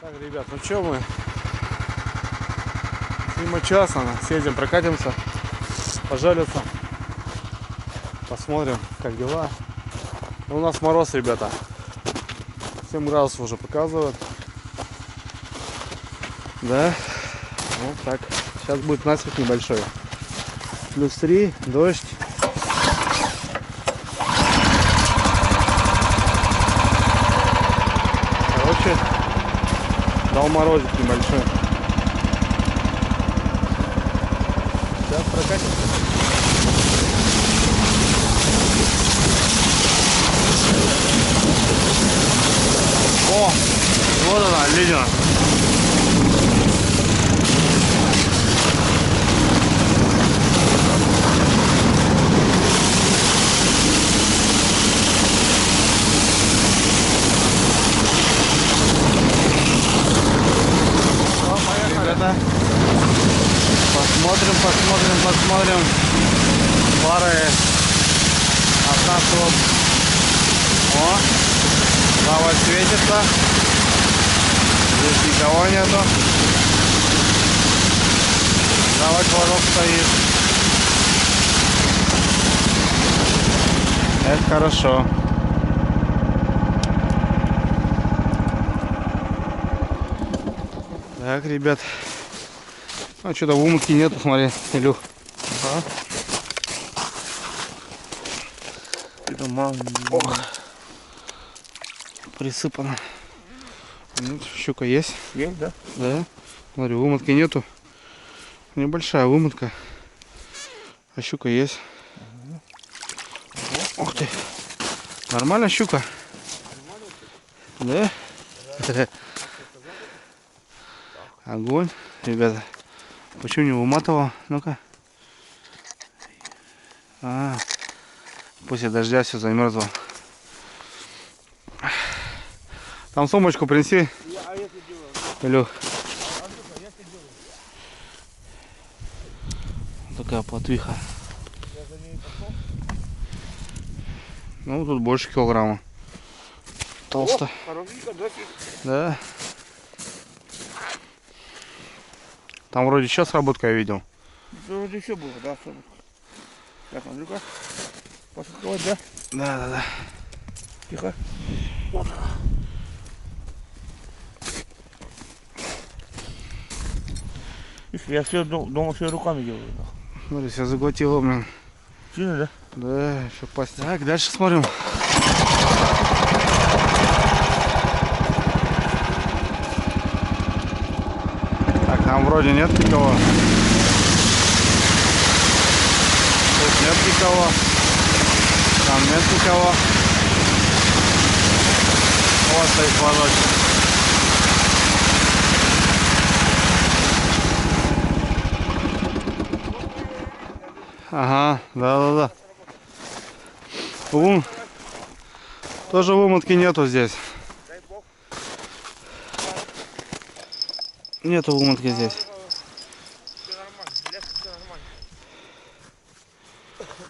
Так, ребят, ну что мы? Мимо часа, съездим, прокатимся, пожалуйста, посмотрим, как дела. У нас мороз, ребята, 7 градусов уже показывают. Да, вот так. Сейчас будет насыпь небольшой. +3, дождь. Короче, дал морозик небольшой. Сейчас прокатимся. О, вот она, ледина. Посмотрим пары от нас вот. О, справа светится, здесь никого нету, справа флажок стоит. Это хорошо. Так, ребят. А что-то в умутке нету, смотри, Илюх. Ага. Это мало. Ох. Присыпано. Ну, щука есть. Есть, да? Да. Смотри, вымытки нету. Небольшая вымытка. А щука есть. Угу. Ух ты. Нормальная щука. Да? Огонь, ребята. Почему не выматывал? Ну-ка. После дождя все замерзло. Там сумочку принеси. Илюх. Такая плотвиха. Ну, тут больше килограмма. Толсто. Да. Там вроде сейчас работка я видел. Вроде еще было, да, сработка. Так, Андрюка, посылковать, да? Да. Тихо. Вот. Я все дома все руками делаю. Смотри, все заглотило, блин. Сильно, да? Да, еще пасть. Так, дальше смотрим. Так, там вроде нет никого. Тут нет никого. Там нет никого. Вот стоит флажочек. Ага, да. Тоже вымытки нету здесь. Нету вымытки здесь.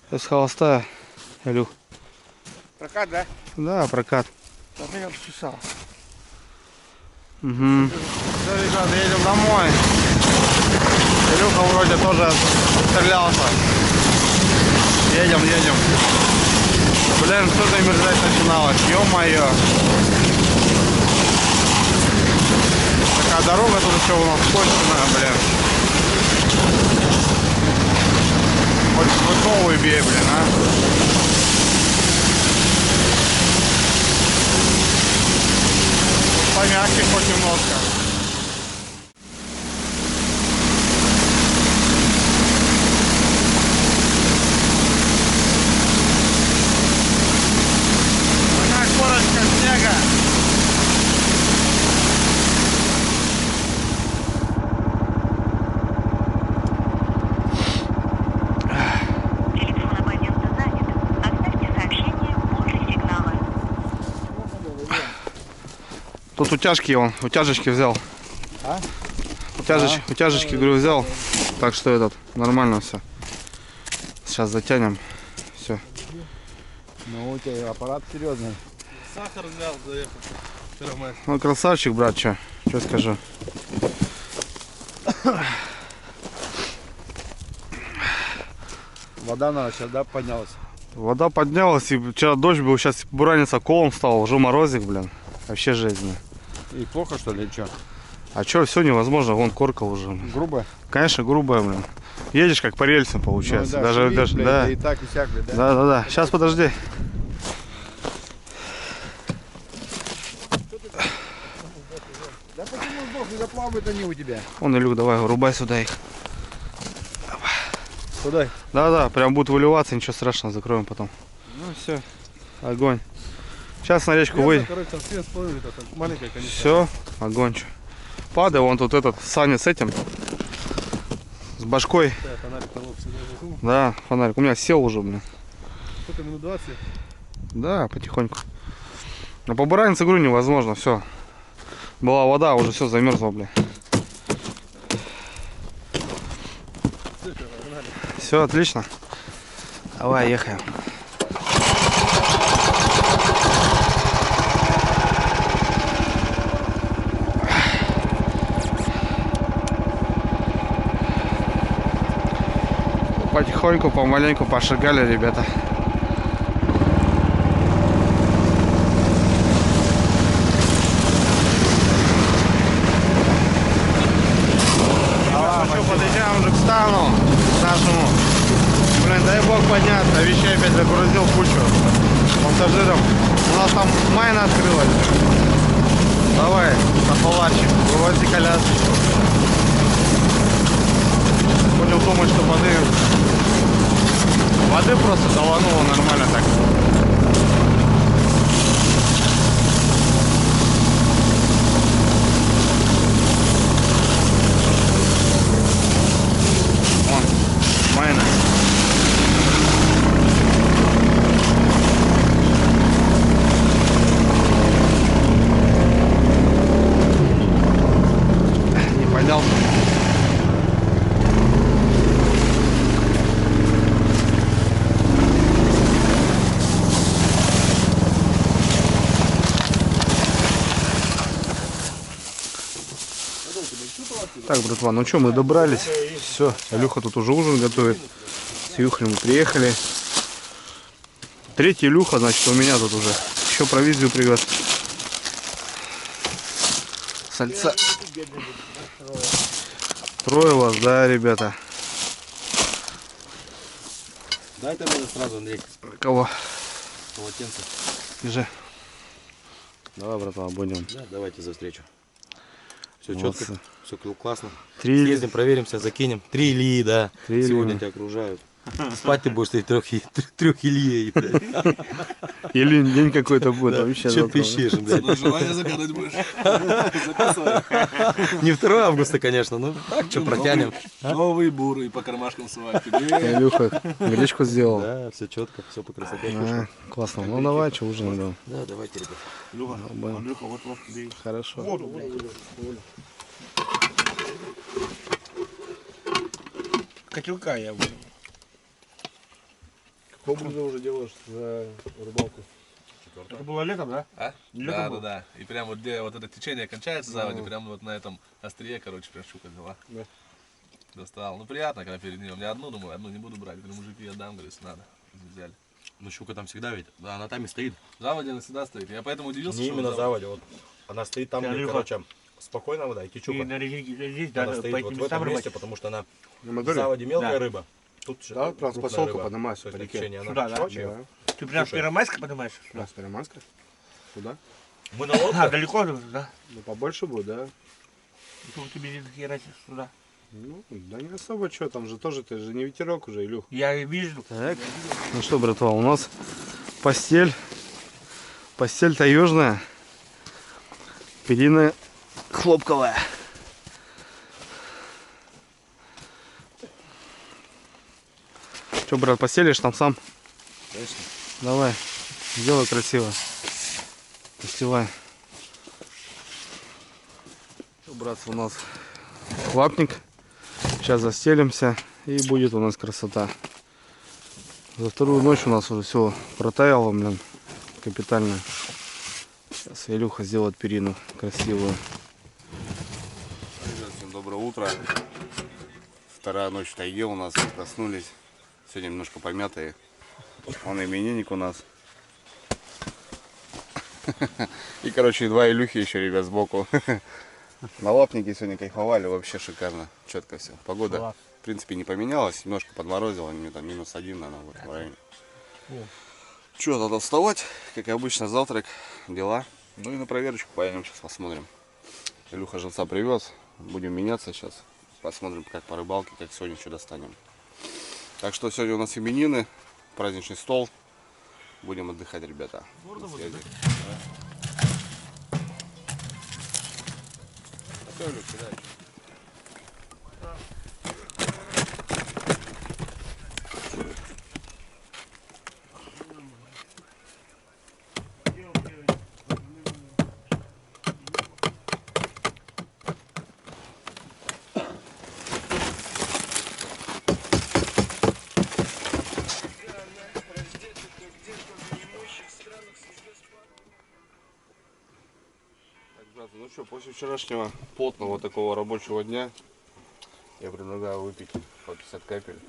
Это с холоста, Илюх. Прокат, да? Да, прокат. Так, меня почесал. Угу. Все, ребята, едем домой. Илюха вроде тоже стрелялся. Едем. Блин, что замерзать начиналось, ё-моё. Такая дорога тут еще у нас конченая, блин. Хоть новый бей, блин, а. Помягче хоть немножко. Тут утяжечки взял. А? Утяжечки, говорю, взял. Так что нормально все. Сейчас затянем. Все. Ну, у тебя аппарат серьезный. Сахар взял, заехал. Ну, красавчик, брат, что? Что скажу? Вода наша сейчас, да, поднялась? Вода поднялась, и вчера дождь был, сейчас буранится колом стал, уже морозик, блин. Вообще жесть, блин. И плохо, что ли, что? А что, все невозможно, вон корка уже. Блин. Грубо? Конечно, грубая, блин. Едешь как по рельсам, получается. Ну, да, даже, шевелит, даже, блядь, да. и так, и сяк, блядь, да? Да. Сейчас подожди. Да почему сдохли, да плавают они у тебя? Вон, Илюх, давай, рубай сюда их. Куда? Да, прям будут выливаться, ничего страшного, закроем потом. Ну все. Огонь. Сейчас на речку выйдем. Короче, там свет всплывет, это маленькая, конечно. Все, огонь. Чё. Падай, вон тут этот, Саня с этим. С башкой. Да, фонарик на лоб сюда засунул. Да, фонарик. У меня сел уже, блин. Сколько, минут 20? Да, потихоньку. Но по буранице, говорю, невозможно, все. Была вода, уже все замерзло, блин. Все, отлично. Давай, ехаем. Потихоньку, помаленьку пошагали, ребята. Подъезжаем уже к стану нашему. Блин, дай бог подняться. Вещей опять загрузил кучу пассажиров. У нас там майна открылась. Давай, тополарчик, вывози колясочку. Будем думать, что воды просто долануло нормально так. Вон, майна. Не поднялся. Так, братва, ну что, мы добрались. Все, Илюха тут уже ужин готовит. С Илюхой мы приехали. Третий Илюха, значит, у меня тут уже. Еще провизию привез. Сальца. Трое вас, да, ребята. Дай ты мне сразу, Андрей, Кого? полотенце. Держи. Давай, братва, будем. Да, давайте за встречу. Все Молодцы. четко, все классно. Три. Съездим, проверимся, закинем. 3 Ильи, да. Три Ильи. Сегодня тебя окружают. Спать ты будешь трех Ильей. Или день какой-то будет. Вообще Че завтра, пищишь, блядь? Желание загадать будешь. Записывай. Не 2 августа, конечно, ну так, что протянем. Новые буры по кармашкам сувать. да. Илюха гречку сделал. Да, все четко, все по красоте. А, классно. Ну давай, что ужин был. Да, давайте, ребят. Илюха, Андрюха, вот тебе. Хорошо. Котелка я буду. Какое блюдо уже делаешь за рыбалку? Это было летом, да? А? Летом было? Да. И прям вот где вот это течение кончается заводе, прям вот на этом острие, короче, прям щука взяла. Да. Достал. Ну приятно, когда перед ним. У меня одну, думаю, одну не буду брать. Говорю, мужики, отдам, говорю, если надо. Взяли. Ну щука там всегда ведь, да, она там и стоит. Заводе она всегда стоит. Я поэтому удивился, Не что именно вот заводе, вот она стоит там, где, Андрюха. короче, спокойная вода и И течука. на резине здесь, да, Она по стоит вот этим в этом местам месте, рыбачить. потому что она На в моторе? заводе мелкая Да. рыба. Тут Да, прям с крупная поселка рыба. поднимается То есть по реке. течение, она Сюда, да? жестче. Да. Ты прям с Слушай. Первомайска поднимаешь? Да, с Переманска. Туда? Мы на А, лодке. далеко, да? Ну побольше будет, да? Тут тебе не херачишь сюда. Ну, да не особо что, там же тоже, ты же не ветерок уже, Илюх. Я вижу. Так, ну что, братва, у нас постель. Постель таежная. Перина хлопковая. Что, брат, постелишь там сам? Конечно. Давай, сделай красиво. Постилай. Что, братцы, у нас лапник. Сейчас застелимся и будет у нас красота. За вторую ночь у нас уже все протаяло, блин, капитально. Сейчас Илюха сделает перину красивую. Доброе утро. Вторая ночь в тайге у нас. Проснулись. Сегодня немножко помятые. Он именинник у нас. И, короче, два Илюхи еще, ребят, сбоку. На лапнике сегодня кайфовали. Вообще шикарно. Четко все. Погода, в принципе, не поменялась. Немножко подморозило. Там -1, наверное, в районе. Че, надо вставать. Как и обычно, завтрак, дела. Ну и на проверочку поедем. Сейчас посмотрим. Илюха живца привез. Будем меняться сейчас. Посмотрим, как по рыбалке, как сегодня что достанем. Так что сегодня у нас именины, праздничный стол. Будем отдыхать, ребята. На связи. Ну что, после вчерашнего плотного такого рабочего дня я предлагаю выпить по 50 капель,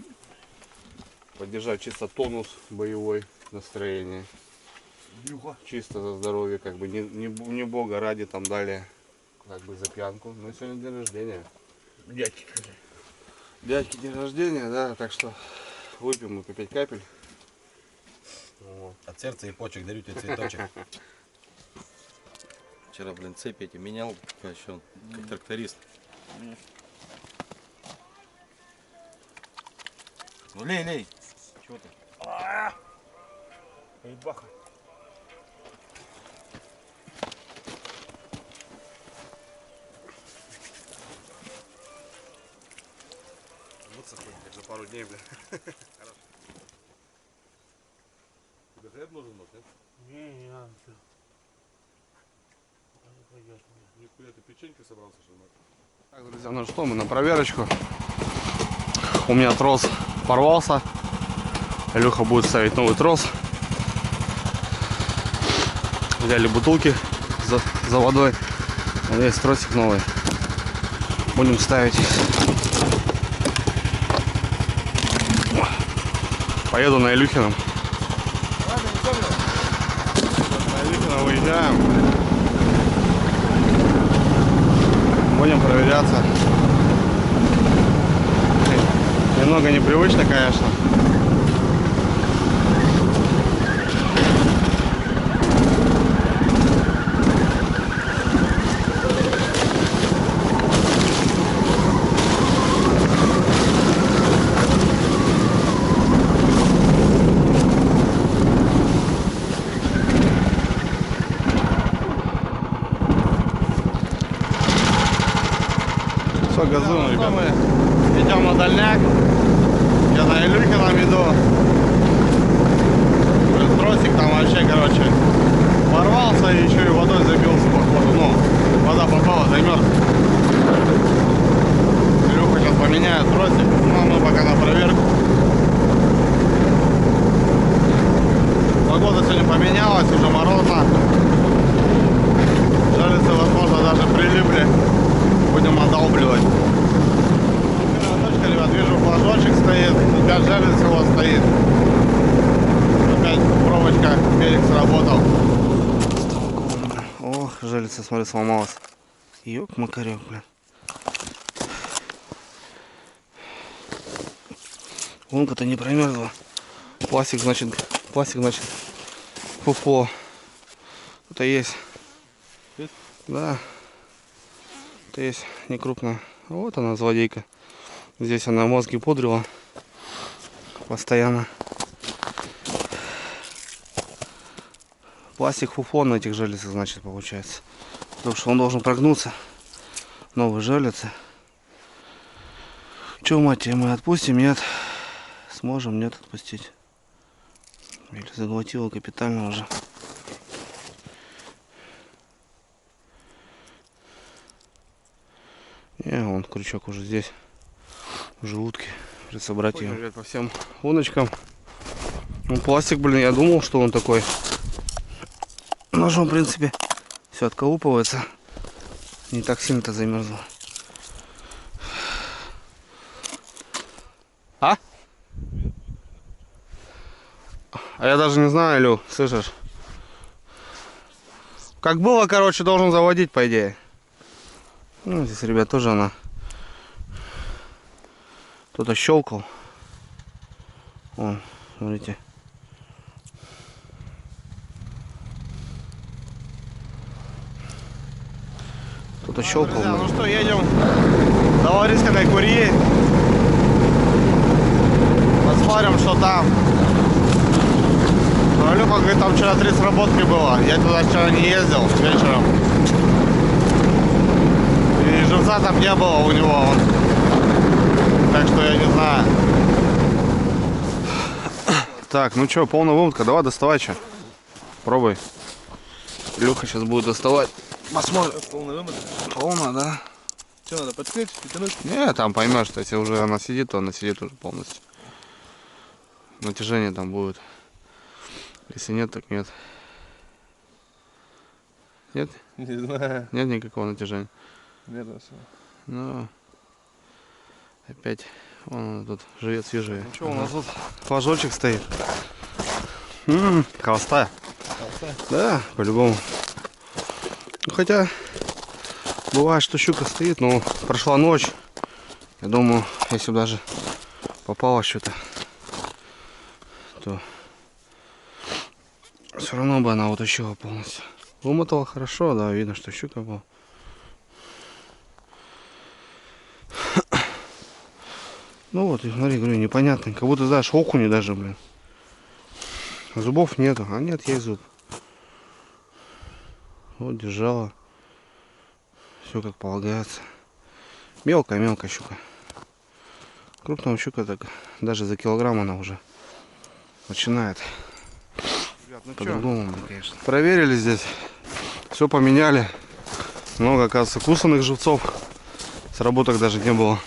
поддержать чисто тонус боевой, настроение, чисто за здоровье, как бы не бога ради там далее, как бы за пьянку. Но сегодня день рождения. Дядьки день рождения, да, так что выпьем мы по 5 капель. Вот. От сердца и почек дарю тебе цветочек. Вчера, блин, цепи эти менял, еще как тракторист. Ну лей, лей. Чего ты? Эй, баха. Вот сахуй, как за пару дней, бля. Тебе хлеб нужен, нет? Не надо. Нихуя ты печеньки собрался, что ли? Так, друзья, ну что, мы на проверочку. У меня трос порвался. Илюха будет ставить новый трос. Взяли бутылки за водой. Есть тросик новый. Будем ставить. Поеду на Илюхином. На Илюхином выезжаем. Будем проверяться. Немного непривычно, конечно. Все, газуем, ребята. Мы идем на дальняк. Я на Илюхином иду. Тросик там вообще, короче, порвался и еще и водой забился, походу. Ну, вода попала, замерз. Илюха сейчас поменяет тросик. Ну, а мы пока на проверку. Погода сегодня поменялась, уже морозно. Жерлицы, возможно, даже прилипли. Будем отдалбливать. Точка, ребят, вижу, флажочек стоит, опять жерлиц его стоит. Опять пробочка, берег сработал. Ох, жерлица, смотри, сломалась. Ёк-макарёк, блин. Лунка-то не промерзла. Пластик, значит, фуфло. Это есть. Да. Это есть не крупная. Вот она, злодейка. Здесь она мозги пудрила постоянно. Пластик фуфло на этих жерлицах, значит, получается. Потому что он должен прогнуться. Новые жерлицы. Че, мать, мы отпустим? Нет. Сможем? Нет, отпустить. Или заглотила капитально уже. Не, вон крючок уже здесь. В желудке. При собрать ее по всем удочкам. Ну, пластик, блин, я думал, что он такой. Ножом, в принципе, все отколупывается. Не так сильно-то замерзло. А я даже не знаю, Илюх, слышишь? Как было, короче, должен заводить, по идее. Ну, здесь, ребят, тоже она. Кто-то щелкал. Вон, смотрите. Кто-то щелкал. Друзья, ну что, едем до Ларискиной Курьи. Посмотрим, что там. Ну, Илюха говорит, там вчера 3 сработки было. Я туда вчера не ездил вечером. И живца там не было у него. Так что я не знаю. Так, ну что, полная вымутка. Давай доставай, что. Пробуй. Илюха сейчас будет доставать. Посмотрим. Полная вымытка. Полная, да? Что, надо подклеить, притянуть? Не, там поймешь, что если уже она сидит, то она сидит уже полностью. Натяжение там будет. Если нет, так нет. Нет? Не знаю. Нет никакого натяжения. Нет, Ну, опять, вон он тут живет свежее. Ну что, у нас тут флажочек стоит. Холостая. Да, по-любому. Ну, хотя, бывает, что щука стоит, но прошла ночь. Я думаю, если бы даже попало что-то, то все равно бы она утащила полностью. Вымотала хорошо, да, видно, что щука была. Ну вот, и смотри, говорю, непонятно. Как будто, знаешь, окуни даже, блин. Зубов нету. А нет, есть зуб. Вот, держала. Все как полагается. Мелкая щука. Крупная щука так, даже за килограмм она уже начинает. Ну по-другому, конечно. Проверили здесь. Все поменяли. Много, оказывается, кусанных живцов. Сработок даже не было.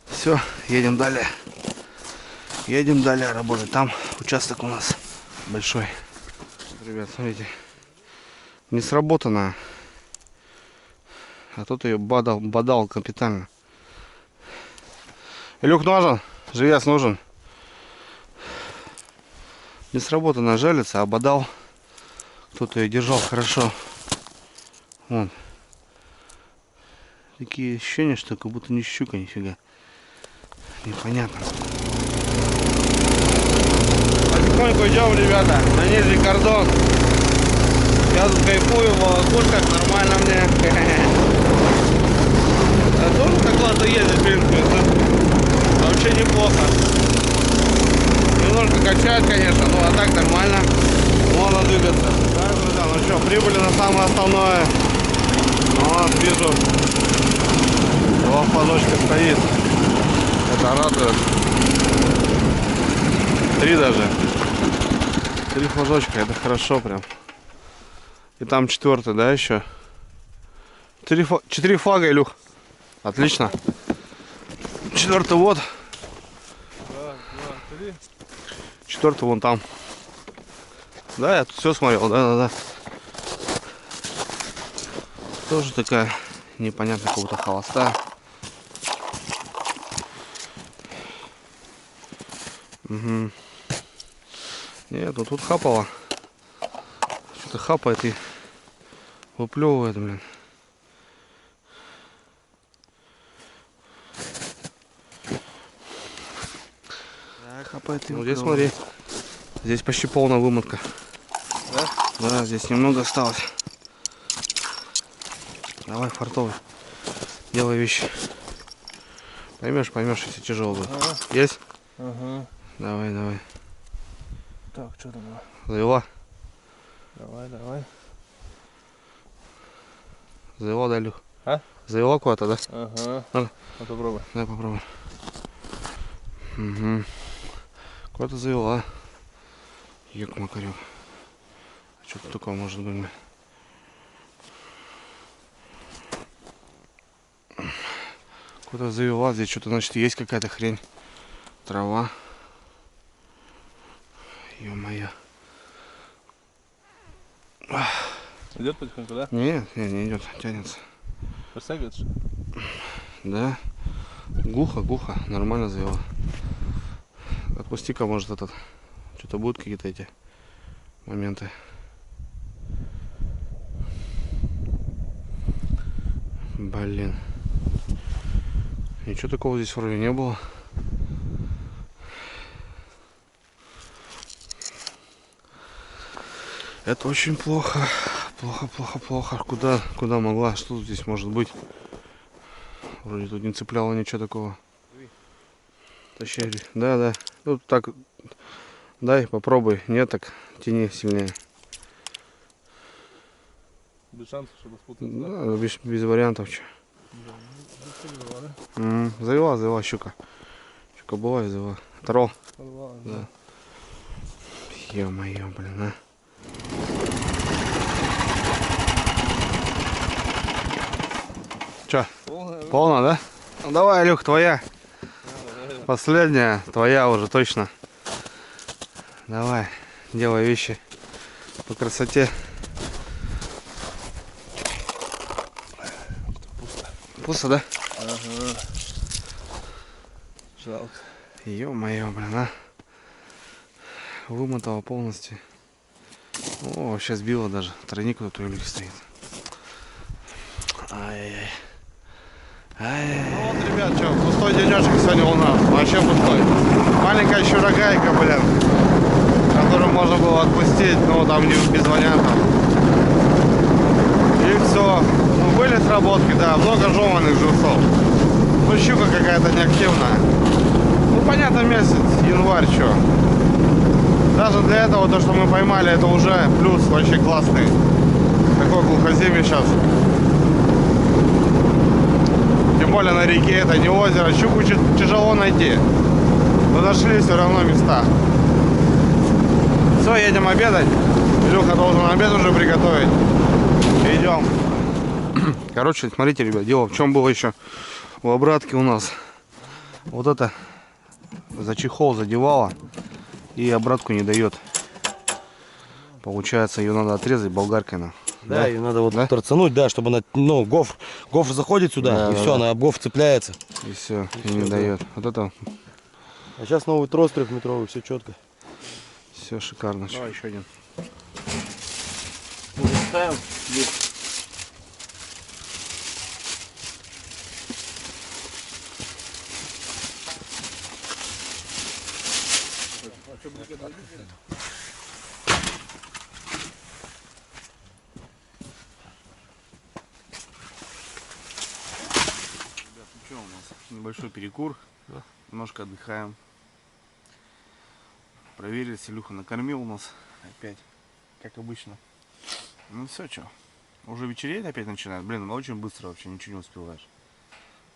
Все, едем далее. Едем далее работать. Там участок у нас большой. Ребят, смотрите. Не сработано. А тут ее бодал капитально. Илюх нужен? Живец нужен? Не сработано, жалится, а бодал. Кто-то ее держал хорошо. Вон. Такие ощущения, что как будто не щука, нифига. Непонятно. Потихоньку идем, ребята, на нижний кордон. Я тут кайфую, в окошках, нормально мне. А тоже так ладно ездить, в принципе, да? Вообще неплохо. Немножко качает, конечно, но а так нормально. Можно двигаться. Так, друзья, ну что, прибыли на самое основное. Вот, вижу, 2 флажочка стоит. Это радует. 3 даже. 3 флажочка, это хорошо прям. И там 4-й, да, еще? 4 флага, Илюх. Отлично. 4-й вот. 4-й вон там. Да, я тут все смотрел, да. Тоже такая непонятная, как будто холостая. Угу. Нет, ну тут хапало. Что-то хапает и выплевывает, блин. Так, хапает и ну, здесь смотри. Здесь почти полная вымотка. Да? Да, здесь немного осталось. Давай, фартовый. Делай вещи. Поймешь, если тяжело будет. Ага. Есть? Ага. Давай. Так, что там? Завела? Давай. Завела, да, Илюх? А? Завела куда-то, да? Ага. Ну, попробуй. давай попробуем. Угу. Куда-то завела. Ёк, макарёк. Что-то такое может быть. Куда-то завела, здесь что-то, значит, есть какая-то хрень. Трава. Ё-моё. Идет потихоньку, да? Не идет, тянется. Растягивается? Да. Глухо, нормально завела. Отпусти-ка, может, этот. Что-то будут какие-то эти моменты. Блин. Ничего такого здесь вроде не было. Это очень плохо. Плохо. Куда могла? Что здесь может быть? Вроде тут не цепляло ничего такого. Тащи. Да. Ну так. Дай, попробуй. Нет, так тяни сильнее. Без шансов, чтобы спутаться. Да, без вариантов. Че. Завела щука. Щука была и завела. Оторвал? Да. Ё-моё, блин, а. Че? Полная, да? Ну давай, Илюх, твоя. Последняя, твоя уже точно. Давай, делай вещи по красоте. Пусто, да? Ага. Жалко. Ё-моё, блин, а. Вымотала полностью. О, вообще сбила даже. Тройник тут у Илюхи стоит. Ай-яй-яй. Ну вот, ребят, что, пустой денечек сегодня у нас. Вообще пустой. Маленькая щурогайка, блин, которую можно было отпустить, но там не без вариантов. И все. Ну, были сработки, да, много жеванных живцов. Ну, щука какая-то неактивная. Ну, понятно, месяц, январь, что. Даже для этого, то, что мы поймали, это уже плюс вообще классный. Такое глухоземье сейчас. Тем более на реке, это не озеро. Щуку тяжело найти. Но нашли все равно места. Все, едем обедать. Илюха должен обед уже приготовить. Идем. Короче, смотрите, ребят, дело в чем было еще у обратки у нас. Вот это за чехол задевала и обратку не дает. Получается, ее надо отрезать болгаркой. Да, ее надо вот торцануть, да, чтобы она, ну, гофр заходит сюда, Да, и все, она об гофр цепляется. И все, и не дает. Вот это А сейчас новый трос 3-метровый, все четко. все шикарно. Давай еще один. Ставим здесь. Что у нас? Небольшой перекур. Да. Немножко отдыхаем. Проверили, Илюха накормил у нас. Опять, как обычно. Ну все, что. Уже вечереть опять начинает. Блин, очень быстро вообще, ничего не успеваешь.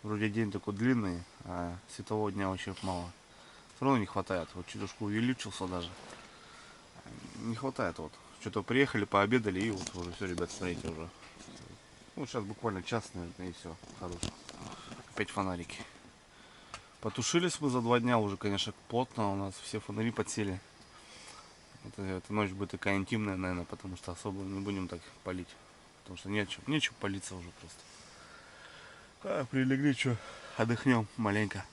Вроде день такой длинный, а светового дня вообще мало. Все равно не хватает. Вот чуточку увеличился даже. Не хватает вот. Что-то приехали, пообедали и вот уже все, ребят, смотрите уже. Ну сейчас буквально час, наверное, и все. Хорош. Опять фонарики. Потушились мы за 2 дня уже, конечно, плотно. У нас все фонари подсели. Эта ночь будет такая интимная, наверное, потому что особо не будем так палить. Потому что нечем палиться уже просто. Прилегли, что, отдохнем маленько.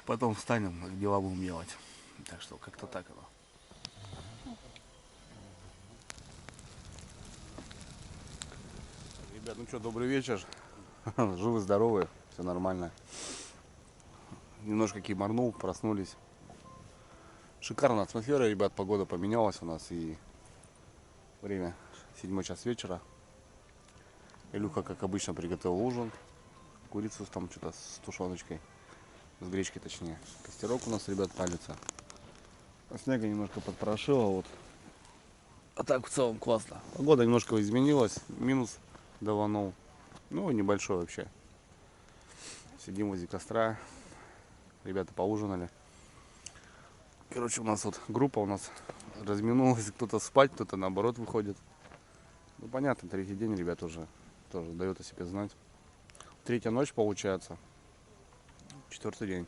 Потом встанем, дела будем делать. Так что как-то так оно. Ребят, ну что, добрый вечер. Живы-здоровы, все нормально. Немножко киморнул, проснулись. Шикарная атмосфера, ребят, погода поменялась у нас и время 7 час вечера. Илюха, как обычно, приготовил ужин. Курицу там что-то с тушеночкой, с гречкой точнее. Костерок у нас, ребят, палится. Снега немножко подпрошило, вот. А так в целом классно. Погода немножко изменилась, минус даванул. Ну, небольшой вообще. Сидим возле костра. Ребята поужинали. Короче, у нас вот группа у нас разминулась. Кто-то спать, кто-то наоборот выходит. Ну, понятно, 3-й день, ребят, уже тоже дает о себе знать. 3-я ночь получается. 4-й день.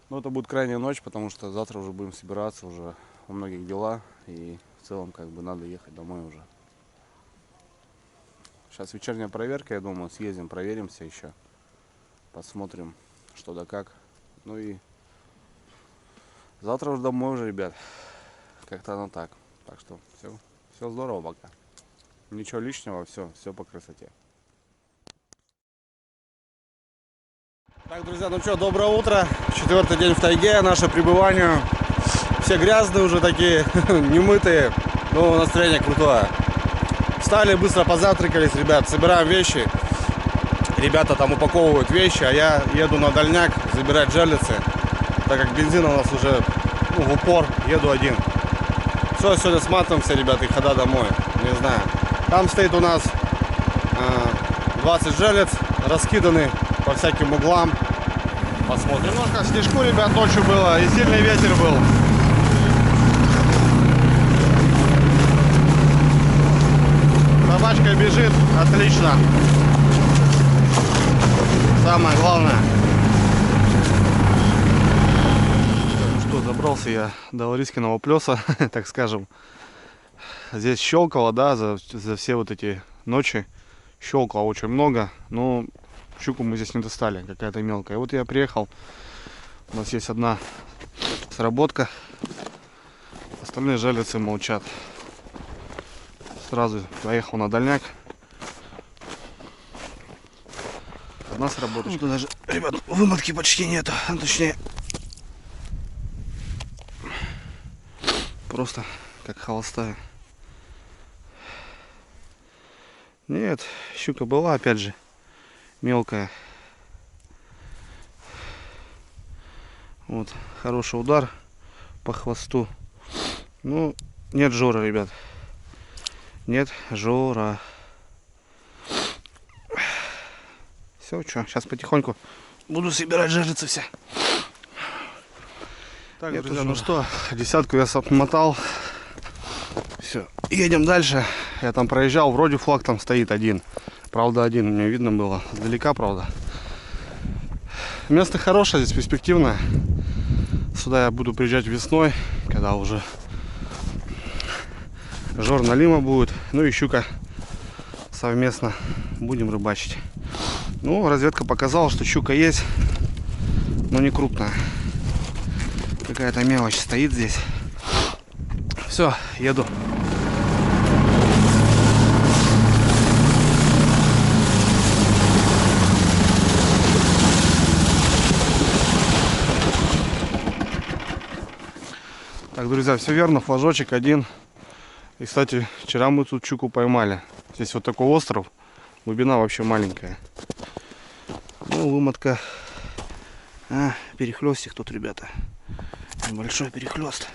Но это будет крайняя ночь, потому что завтра уже будем собираться, уже у многих дела. И в целом, как бы, надо ехать домой уже. Сейчас вечерняя проверка, я думаю, съездим, проверимся еще. Посмотрим, что да как. Ну и Завтра уже домой уже, ребят. Как-то оно так. Так что все здорово пока. Ничего лишнего, все по красоте. Так, друзья, ну что, доброе утро. 4-й день в тайге, наше пребывание. Все грязные уже такие, немытые, но настроение крутое. Встали, быстро позавтракались, ребят, собираем вещи. Ребята там упаковывают вещи, а я еду на дальняк забирать жерлицы, так как бензина у нас уже в упор, еду один. Все, сегодня сматываемся, ребята, и хода домой, не знаю. Там стоит у нас 20 жерлиц, раскиданы по всяким углам. Посмотрим. Немножко снежку, ребят, ночью было и сильный ветер был. Собачка бежит, отлично. Самое главное. Что, добрался я до Ларискиного плеса, так скажем. Здесь щелкало, да, за все вот эти ночи. Щелкало очень много, но щуку мы здесь не достали, какая-то мелкая. Вот я приехал, у нас есть одна сработка, остальные жерлицы молчат. Сразу поехал на дальняк. Одна сработочка. Ну, даже, ребят, вымотки почти нету, точнее, просто как холостая. Нет, щука была, опять же, мелкая. Вот, хороший удар по хвосту. Ну, нет жора, ребят. Нет жора. Все, что, сейчас потихоньку буду собирать жерлицы все. Так, нет, друзья, ну что, десятку я отмотал. Все, едем дальше. Я там проезжал, вроде флаг там стоит один. Правда, один, мне видно было. Сдалека, правда. Место хорошее, здесь перспективное. Сюда я буду приезжать весной, когда уже жор налима будет. Ну и щука совместно будем рыбачить. Ну, разведка показала, что щука есть, но не крупная. Какая-то мелочь стоит здесь. Все, еду. Так, друзья, все верно, флажочек один. И, кстати, вчера мы тут щуку поймали. Здесь вот такой остров, глубина вообще маленькая. Ну, вымотка. Перехлестик тут, ребята. Небольшой перехлест.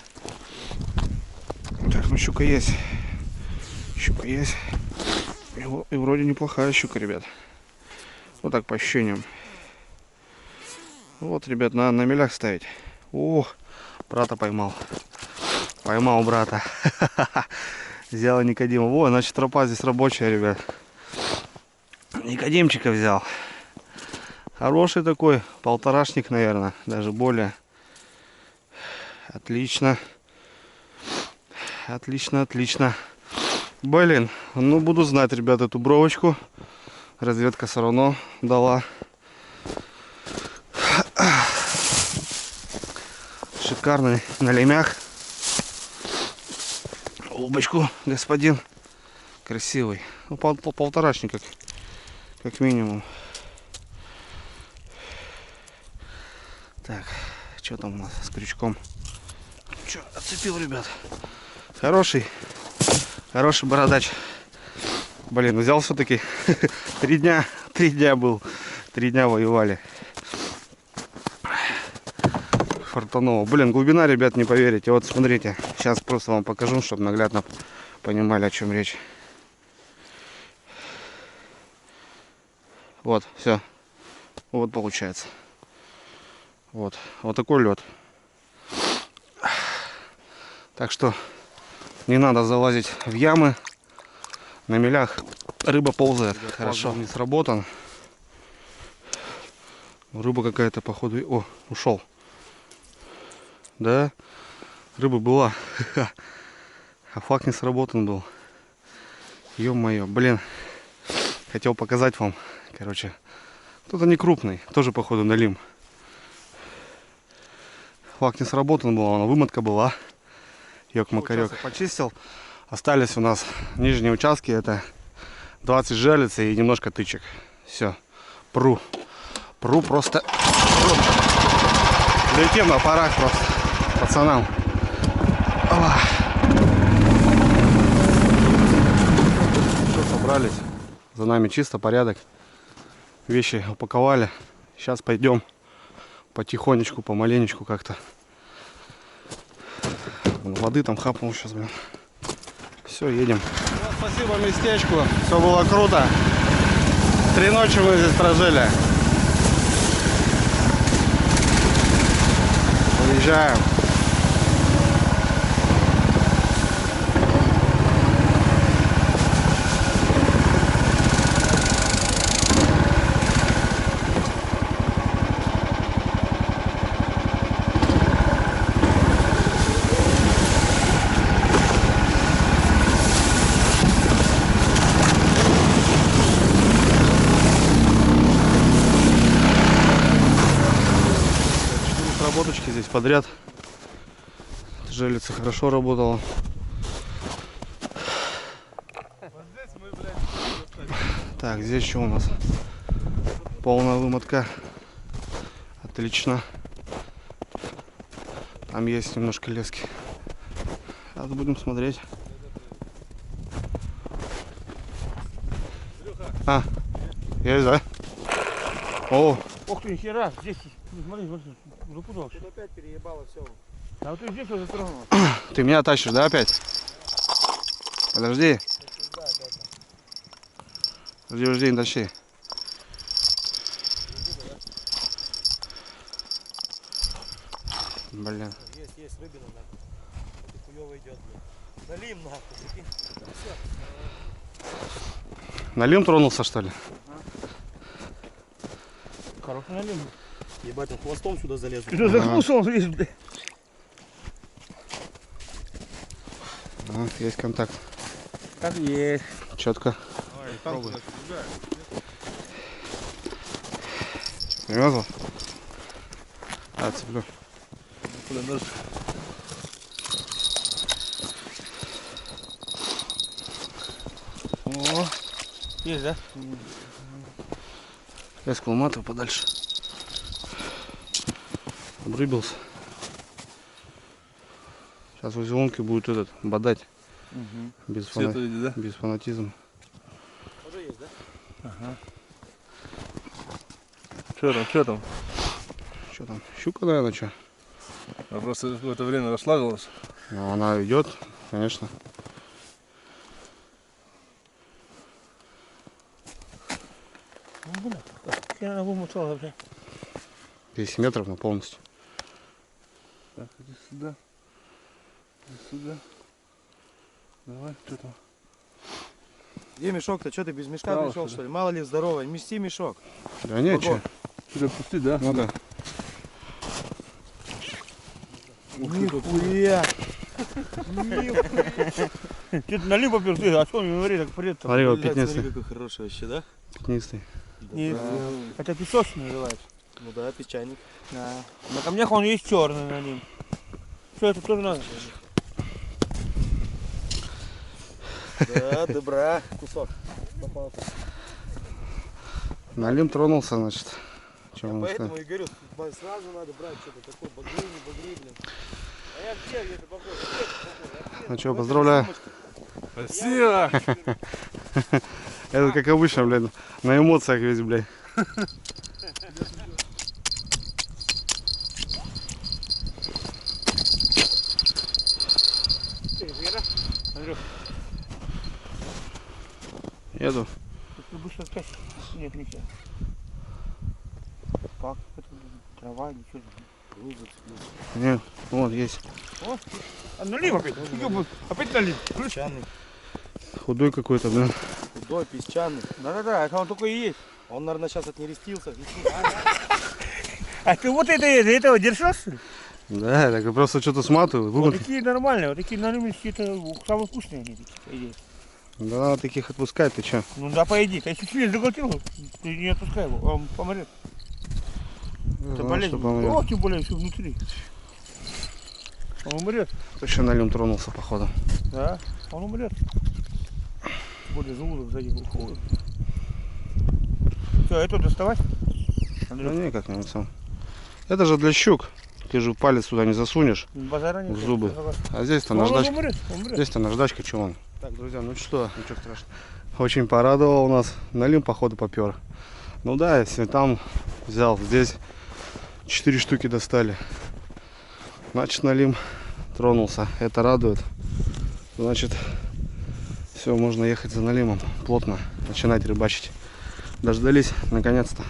Так, ну щука есть. Щука есть. И вроде неплохая щука, ребят. Вот так по ощущениям. Вот, ребят, на мелях ставить. О, брата поймал. Поймал брата. Взял Никодима. Во, значит, тропа здесь рабочая, ребят. Никодимчика взял. Хороший такой, полторашник, наверное, даже более. Отлично. Отлично, отлично. Блин, ну буду знать, ребят, эту бровочку. Разведка все равно дала. Шикарный на лемях. Улыбочку, господин. Красивый. Ну, полторашник, как минимум. Так, что там у нас с крючком? Че, отцепил, ребят. Хороший бородач. Блин, взял все-таки. 3 дня был. 3 дня воевали. Фартаново. Блин, глубина, ребят, не поверите. Вот смотрите, сейчас просто вам покажу, чтобы наглядно понимали, о чем речь. Вот, все. Вот получается. Вот такой лед. Так что не надо залазить в ямы. На мелях рыба ползает. Хорошо, не сработан. Рыба какая-то, походу. О, ушел. Да, рыба была. А флаг не сработан был. Ё-моё, блин. Хотел показать вам. Короче, кто-то не крупный. Тоже, походу, налим. флаг не сработан был, она вымытка была. Ёк-макарёк. Почистил. Остались у нас нижние участки, это 20 жерлиц и немножко тычек. Все. Пру просто. Летим на парах просто. Пацанам. Опа. Все, собрались. За нами чисто, порядок. Вещи упаковали. Сейчас пойдем потихонечку, помаленечку как-то. Воды там хапнул сейчас, блин. Все, едем. Вот, спасибо местечку. Все было круто. 3 ночи мы здесь прожили. Уезжаем. Работочки здесь подряд. Жерлица хорошо работала. Так, здесь что у нас? Полная вымотка. Отлично. Там есть немножко лески. Сейчас будем смотреть. А, есть, да? О, Ох ты, хера, здесь, смотри, запутался. Тут опять переебало все. А вот ты здесь уже тронул. ты меня тащишь, да, опять? Подожди. Подожди, не тащи. Блин. Есть рыбина, нахуй. Это хуёво идет, блин. Налим, нахуй, прикинь. Налим тронулся, что ли? Хороший налим. Ебать, он хвостом сюда залез. Ты что, захнулся он весь, блядь? А, есть контакт. Так есть. Четко. Привязал? А, цеплю. О, есть, да? Я скалматываю подальше. Обрыбился. Сейчас возле лунки будет этот бодать. Без, да? без фанатизма. Уже есть, да? Что там? Что там? Щука, наверное, что? Она просто в это время расслабилась. Ну, она идет, конечно. Ну, блядь, я на вымотал вообще. 10 метров на полностью. Так, иди сюда. Иди сюда. Давай, что там? Где мешок-то? Что ты без мешка Стал, пришел, что что ли? Мало ли здоровый. Мести мешок. Да нет, что? Сюда пусти, да? Надо. Нихуя! Что ты налим попер, ты, а что он говорит, так прет-то? Смотри, вот Блядь, смотри, пятнистый. какой хороший вообще, да? Пятнистый. Не, это песочный называется. Ну да, песчаник. Да. На камнях он есть черный на ним. Что это тоже надо? Да, добра. Кусок. Налим тронулся, значит. Что Я вам поэтому сказать? и говорю, сразу надо брать что-то такое, багри, не багри, блин. А я где это похож? Ну что, поздравляю. Спасибо! Это как обычно, блядь, на эмоциях весь, блядь. Еду. Ты быстро скачешь. Нет, ничего. Как это, трава, ничего. Нет, вот есть. О, а налим опять. Опять налим. Песчаный. Худой какой-то, блин. Худой, песчаный. Да-да-да, это он только и есть. Он, наверное, сейчас отнерестился. А ты вот этого держишь, что ли? Да, так я просто что-то сматываю. Вот Вымот... такие нормальные, вот такие налимочки, это самые вкусные они такие, по идее. Да, таких отпускать, ты чё? Ну да, поеди. А если сильно заглотил, ты не отпускай его, он помрет. Не Это знаю, болезнь. что помрет. О, тем более все внутри. Он умрет. Еще Налим тронулся, походу. Да, он умрет. Более желудок сзади уходит. Все, это доставать? Да не, как-нибудь сам. Это же для щук. Ты же палец сюда не засунешь Базара нет. в зубы. А здесь-то Он наждачка. умрет, умрет. Здесь-то наждачка, чего он? Так, друзья, ну что, ничего страшного. Очень порадовал у нас. Налим, походу, попер. Ну да, если там взял, здесь 4 штуки достали. Значит, Налим тронулся. Это радует. Значит, все, можно ехать за Налимом. Плотно начинать рыбачить. Дождались, наконец-то.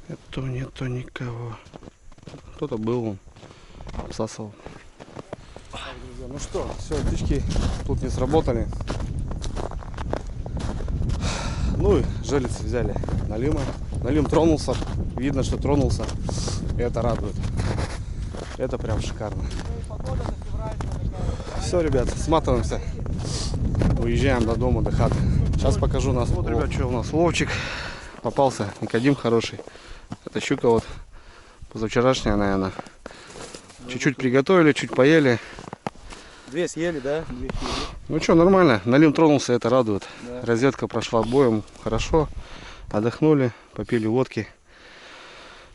Это нету никого. Кто-то был, он обсасывал. Так, друзья, ну что, все, птички тут не сработали. Ну и желец взяли Налима. Налим тронулся. Видно, что тронулся. И это радует. Это прям шикарно. Все, ребят, сматываемся. Уезжаем до дома, до хаты. Сейчас покажу нас. Вот, ребят, что у нас. Вовчик попался. Никодим хороший. Это щука вот позавчерашняя, наверное. Чуть-чуть приготовили, чуть поели. 2 съели, да? 2 съели. Ну что, нормально. Налим тронулся, это радует. Да. Разведка прошла боем хорошо. Отдохнули, попили водки.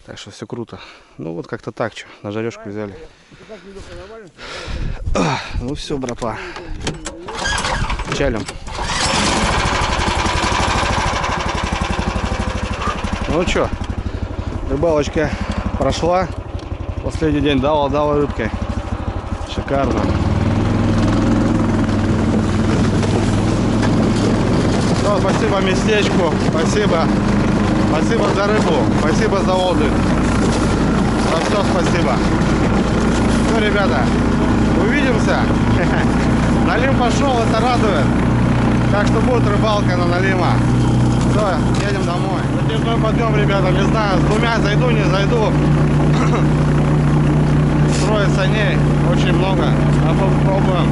Так что все круто. Ну вот как-то так, что, на жарежку взяли. Ну все, братва. Чалим. Ну что, рыбалочка прошла. Последний день дала рыбкой. Шикарно. Все, спасибо местечку. Спасибо. Спасибо за рыбу. Спасибо за отдых. За все спасибо. Все, ребята, увидимся. Налим пошел, это радует. Так что будет рыбалка на Налима. Все, едем домой. Затяжной подъем, ребята, не знаю, с 2 зайду, не зайду. Трое саней, очень много. А попробуем.